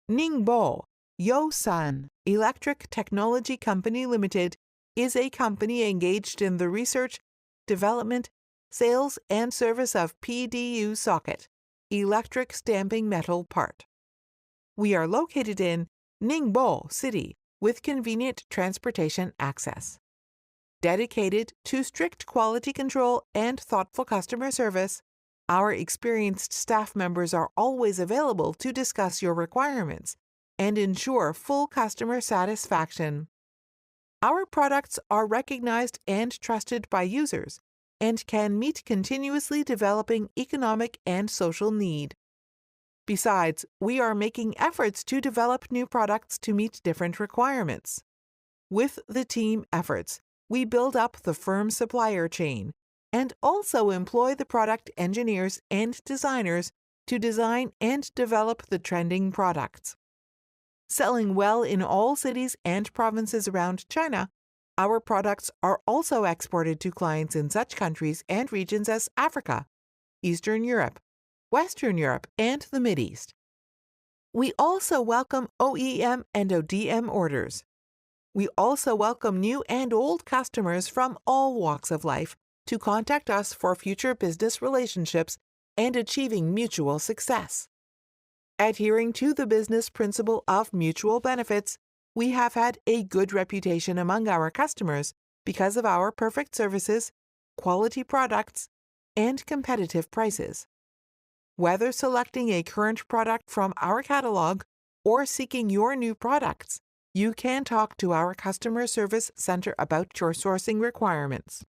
Ningbo YOSUN Electric Technology Company Limited is a company engaged in the research, development, sales, and service of PDU socket, electric stamping metal part. We are located in Ningbo City with convenient transportation access. Dedicated to strict quality control and thoughtful customer service, our experienced staff members are always available to discuss your requirements and ensure full customer satisfaction. Our products are recognized and trusted by users and can meet continuously developing economic and social need. Besides, we are making efforts to develop new products to meet different requirements. With the team efforts, we build up the firm supplier chain and also employ the product engineers and designers to design and develop the trending products. Selling well in all cities and provinces around China, our products are also exported to clients in such countries and regions as Africa, Eastern Europe, Western Europe, and the Mideast. We also welcome OEM and ODM orders. We also welcome new and old customers from all walks of life to contact us for future business relationships and achieving mutual success. Adhering to the business principle of mutual benefits, we have had a good reputation among our customers because of our perfect services, quality products, and competitive prices. Whether selecting a current product from our catalog or seeking your new products, you can talk to our customer service center about your sourcing requirements.